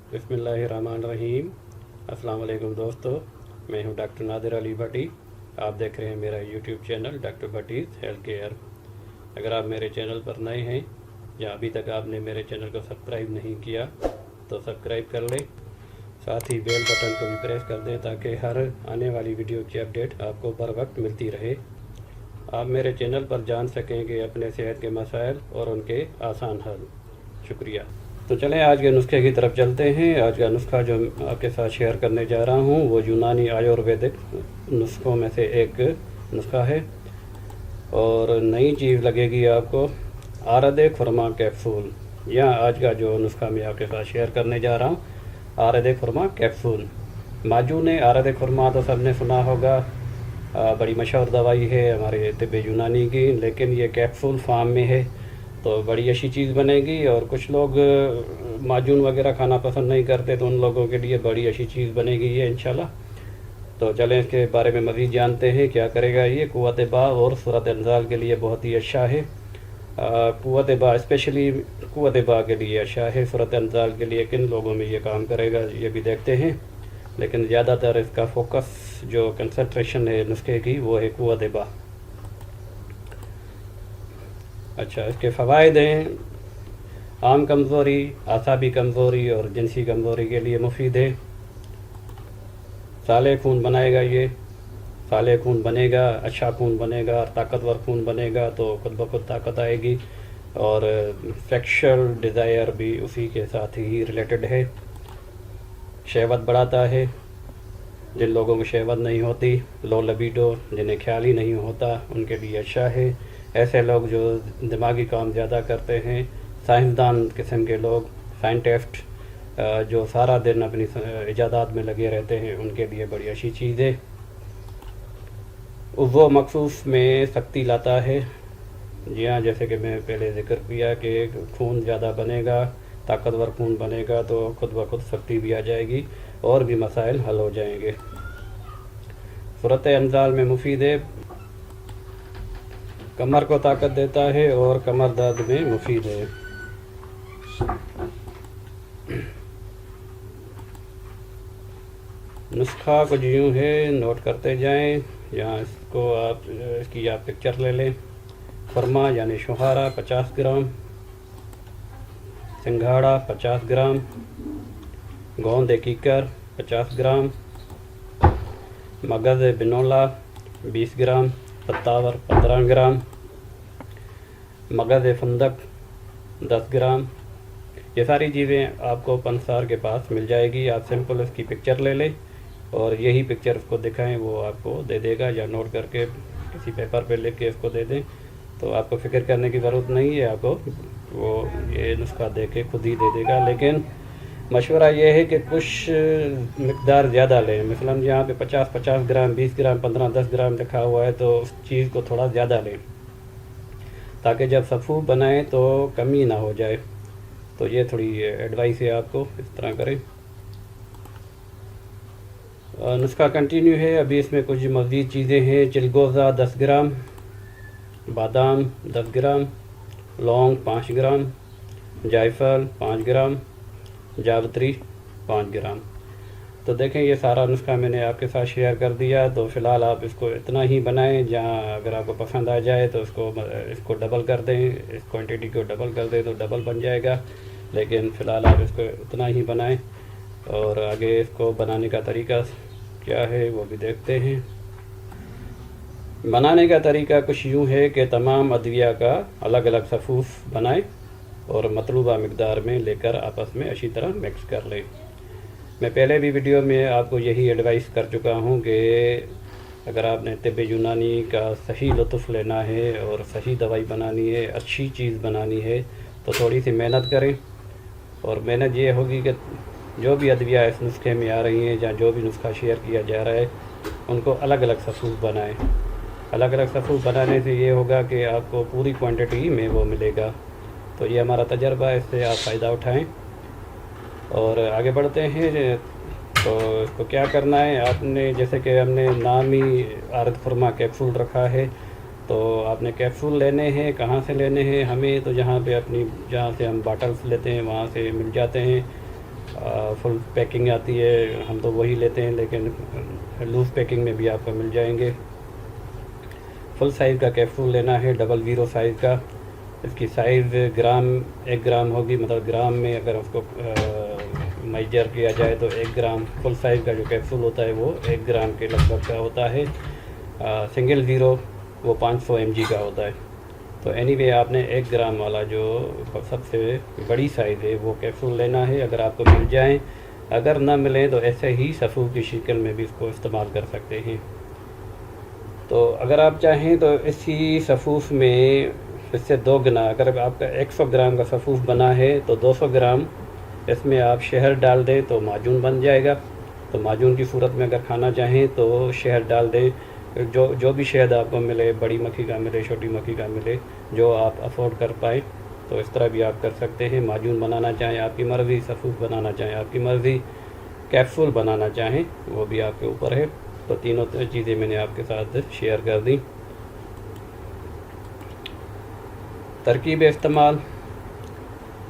बिस्मिल्लाहिर्रहमानिर्रहीम। अस्सलाम वालेकुम दोस्तों, मैं हूं डॉक्टर नादिर अली भट्टी। आप देख रहे हैं मेरा YouTube channel doctor Bhatti's health care. अगर आप मेरे चैनल पर नए हैं या अभी तक आपने मेरे चैनल को सब्सक्राइब नहीं किया तो सब्सक्राइब कर लें, साथ ही बेल बटन को भी प्रेस कर दें ताकि हर आने वाली वीडियो की अपडेट आपको बर वक्त मिलती रहे। आप मेरे चैनल पर जान सकेंगे अपने सेहत के मसाइल और उनके आसान हल। शुक्रिया। तो चलें आज के नुस्खे की तरफ चलते हैं। आज का नुस्खा जो आपके साथ शेयर करने जा रहा हूँ वो यूनानी आयुर्वेदिक नुस्खों में से एक नुस्खा है और नई चीज़ लगेगी आपको, आरद खुरमा कैप्सूल। या आज का जो नुस्खा मैं आपके साथ शेयर करने जा रहा हूँ, आरद खुरमा कैप्सूल। माजून आरद खुरमा तो सबने सुना होगा, बड़ी मशहूर दवाई है हमारे तिब्ब यूनानी की, लेकिन ये कैप्सूल फार्म में है तो बड़ी अच्छी चीज़ बनेगी। और कुछ लोग माजून वगैरह खाना पसंद नहीं करते तो उन लोगों के लिए बड़ी अच्छी चीज़ बनेगी ये इंशाल्लाह। तो चलें इसके बारे में मज़ीद जानते हैं क्या करेगा ये। क़ुव्वत बा और सूरत इंज़ाल के लिए बहुत ही अच्छा है। क़ुव्वत बा स्पेशली क़ुव्वत बा के लिए अच्छा है। सूरत इंज़ाल के लिए किन लोगों में ये काम करेगा ये भी देखते हैं, लेकिन ज़्यादातर इसका फोकस जो कंसंट्रेशन है नुस्खे की वो है क़ुव्वत बा। अच्छा, इसके फ़वाइद हैं, आम कमज़ोरी, आसाबी कमज़ोरी और जिनसी कमज़ोरी के लिए मुफीद है। साले खून बनाएगा ये, साले खून बनेगा, अच्छा खून बनेगा, ताकतवर खून बनेगा तो खुद ब खुद ताकत आएगी। और सेक्शुअल डिज़ायर भी उसी के साथ ही रिलेटेड है। शहवत बढ़ाता है, जिन लोगों को शहवत नहीं होती, लो लिबिडो, जिन्हें ख्याल ही नहीं होता, उनके लिए अच्छा है। ऐसे लोग जो दिमागी काम ज़्यादा करते हैं, साइंसदान किस्म के लोग, साइंटिस्ट जो सारा दिन अपनी इजादात में लगे रहते हैं, उनके लिए बड़ी अच्छी चीज़ है। वो मखसूस में सख्ती लाता है। जी हाँ, जैसे कि मैं पहले ज़िक्र किया कि खून ज़्यादा बनेगा, ताकतवर खून बनेगा तो खुद ब खुद सख्ती भी आ जाएगी और भी मसाइल हल हो जाएंगे। सूरत इंज़ाल में मुफीद है, कमर को ताकत देता है और कमर दर्द में मुफीद है। नुस्खा कुछ यूँ है, नोट करते जाएं। यहाँ इसको इसकी आप पिक्चर ले लें। खुरमा यानी शुहारा 50 ग्राम, सिंघाड़ा 50 ग्राम, गोंद कीकर 50 ग्राम, मगज़ बिनोला 20 ग्राम, पत्तावर 15 ग्राम, मगज़ फंदक 10 ग्राम। ये सारी चीज़ें आपको पंसार के पास मिल जाएगी। आप सिंपल इसकी पिक्चर ले लें और यही पिक्चर उसको दिखाएं, वो आपको दे देगा, या नोट करके किसी पेपर पे लिख के इसको दे दें तो आपको फ़िक्र करने की ज़रूरत नहीं है। आपको वो ये नुस्खा दे के खुद ही दे देगा। लेकिन मशवरा ये है कि कुछ मिक़दार ज़्यादा लें। मसलन यहाँ पे 50-50 ग्राम, 20 ग्राम, 15-10 ग्राम लिखा हुआ है तो उस चीज़ को थोड़ा ज़्यादा लें ताकि जब सफ़ूफ बनाएं तो कमी ना हो जाए। तो ये थोड़ी एडवाइस है आपको, इस तरह करें। नुस्खा कंटिन्यू है। अभी इसमें कुछ मज़ीद चीज़ें हैं। चिलगोज़ा 10 ग्राम, बादाम 10 ग्राम, लौंग 5 ग्राम, जायफल 5 ग्राम, जावित्री 5 ग्राम। तो देखें ये सारा नुस्खा मैंने आपके साथ शेयर कर दिया। तो फ़िलहाल आप इसको इतना ही बनाएं, जहाँ अगर आपको पसंद आ जाए तो इसको डबल कर दें, इस क्वांटिटी को डबल कर दें तो डबल बन जाएगा। लेकिन फ़िलहाल आप इसको इतना ही बनाएं और आगे इसको बनाने का तरीका क्या है वो भी देखते हैं। बनाने का तरीका कुछ यूँ है कि तमाम अदविया का अलग अलग सफ़ूफ बनाएं और मतलूबा मिक़दार में लेकर आपस में अच्छी तरह मिक्स कर लें। मैं पहले भी वीडियो में आपको यही एडवाइस कर चुका हूँ कि अगर आपने तिब्ब यूनानी का सही लुत्फ़ लेना है और सही दवाई बनानी है, अच्छी चीज़ बनानी है तो थोड़ी सी मेहनत करें। और मेहनत ये होगी कि जो भी अदविया इस नुस्खे में आ रही हैं या जो भी नुस्खा शेयर किया जा रहा है उनको अलग अलग सफ़ूफ बनाएँ। अलग अलग सफ़ूफ बनाने से ये होगा कि आपको पूरी क्वांटिटी में वो मिलेगा। तो ये हमारा तजर्बा है, इससे आप फ़ायदा उठाएं और आगे बढ़ते हैं। तो इसको क्या करना है, आपने जैसे कि हमने नाम ही आरद खुरमा कैप्सूल रखा है तो आपने कैप्सूल लेने हैं। कहाँ से लेने हैं हमें, तो जहाँ से हम बाटल्स लेते हैं वहाँ से मिल जाते हैं। فل پیکنگ آتی ہے، ہم تو وہی لیتے ہیں، لیکن لوز پیکنگ میں بھی آپ کو مل جائیں گے۔ فل سائز کا کیپسول لینا ہے، 00 سائز کا۔ اس کی سائز گرام 1 گرام ہوگی، مطلب گرام میں اگر اس کو میجر کیا جائے تو 1 گرام فل سائز کا جو کیپسول ہوتا ہے وہ 1 گرام کے لگ بھگ کا ہوتا ہے۔ سنگل 0 وہ 500 mg کا ہوتا ہے۔ تو اینی وے آپ نے 1 گرام والا جو سب سے بڑی سائز ہے وہ کیپسول لینا ہے، اگر آپ کو مل جائیں۔ اگر نہ ملیں تو ایسے ہی سفوف کی شکل میں بھی اس کو استعمال کر سکتے ہیں۔ تو اگر آپ چاہیں تو اسی سفوف میں اس سے 2 گنا، اگر آپ کا 100 گرام کا سفوف بنا ہے تو 200 گرام اس میں آپ شہد ڈال دیں تو معجون بن جائے گا۔ تو معجون کی صورت میں اگر کھانا چاہیں تو شہد ڈال دیں، جو بھی شہد آپ کو ملے، بڑی مکھی کا ملے، چھوٹی مکھی کا ملے، جو آپ افورڈ کر پائیں، تو اس طرح بھی آپ کر سکتے ہیں۔ معجون بنانا چاہیں آپ کی مرضی، سفوف بنانا چاہیں آپ کی مرضی، کیپسول بنانا چاہیں وہ بھی آپ کے اوپر ہے۔ تو تینوں چیزیں میں نے آپ کے ساتھ شیئر کر دیں۔ ترکیب استعمال: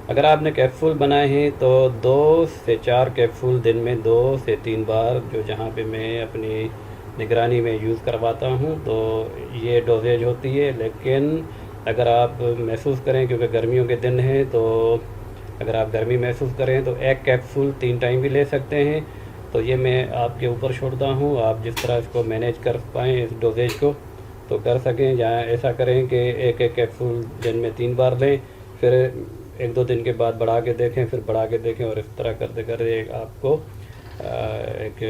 اگر آپ نے کیپسول بنائے ہیں تو 2 سے 4 کیپسول دن میں 2 سے 3 بار، جو جہاں پہ میں اپنی نگرانی میں یوز کرواتا ہوں، تو یہ ڈوزیج ہوتی ہے۔ لیکن اگر آپ محسوس کریں، کیونکہ گرمیوں کے دن ہیں، تو اگر آپ گرمی محسوس کریں تو 1 کیپسول 3 ٹائم بھی لے سکتے ہیں۔ تو یہ میں آپ کے اوپر چھوڑتا ہوں، آپ جس طرح اس کو مینیج کر پائیں اس ڈوزیج کو تو کر سکیں۔ جہاں ایسا کریں کہ 1 کیپسول دن میں 3 بار لیں، پھر 1-2 دن کے بعد بڑھا کے دیکھیں، پھر بڑھا کے دیکھیں، اور اس طرح کرتے کرتے آپ کو ایک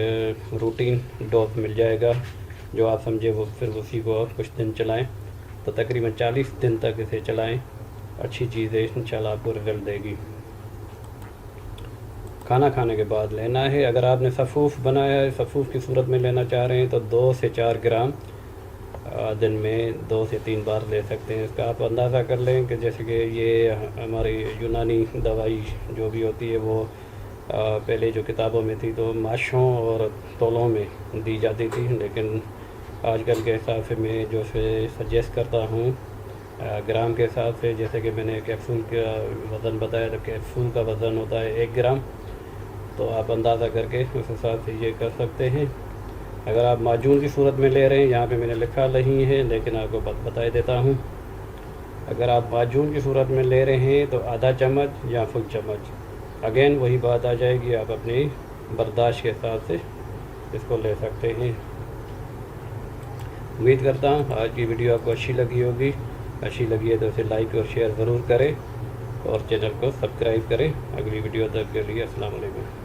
روٹین ڈوز مل جائے گا جو آپ سمجھے، وہ پھر اسی کو کچھ دن چلائیں۔ تو تقریباً 40 دن تک اسے چلائیں، اچھی چیز ہے، انشاءاللہ آپ کو رزلٹ دے گی۔ کھانا کھانے کے بعد لینا ہے۔ اگر آپ نے سفوف بنایا ہے، سفوف کی صورت میں لینا چاہ رہے ہیں تو 2 سے 4 گرام دن میں 2 سے 3 بار لے سکتے ہیں۔ اس کا آپ اندازہ کر لیں کہ جیسے کہ یہ ہماری یونانی دوائی جو بھی ہوتی ہے وہ پہلے جو کتابوں میں تھی تو ماشوں اور تولوں میں دی جاتی تھی، لیکن آج کل کے حساب سے میں جو سجیسٹ کرتا ہوں گرام کے حساب سے، جیسے کہ میں نے کیپسول کا وزن بتایا، تو کیپسول کا وزن ہوتا ہے 1 گرام، تو آپ اندازہ کر کے اس حساب سے یہ کر سکتے ہیں۔ اگر آپ معجون کی صورت میں لے رہے ہیں، یہاں پہ میں نے لکھا نہیں ہے لیکن آپ کو بتا دیتا ہوں، اگر آپ معجون کی صورت میں لے رہے ہیں تو آدھا چمچ یا فل چمچ، اگین وہی بات آ جائے گی، آپ اپنی برداشت کے حساب سے اس کو لے سکتے ہیں۔ امید کرتا ہوں آج کی ویڈیو آپ کو اچھی لگی ہوگی، اچھی لگی ہے تو اسے لائک اور شیئر ضرور کریں، اور چینل کو سبسکرائب کریں۔ اگلی ویڈیو تک کے لیے السلام علیکم۔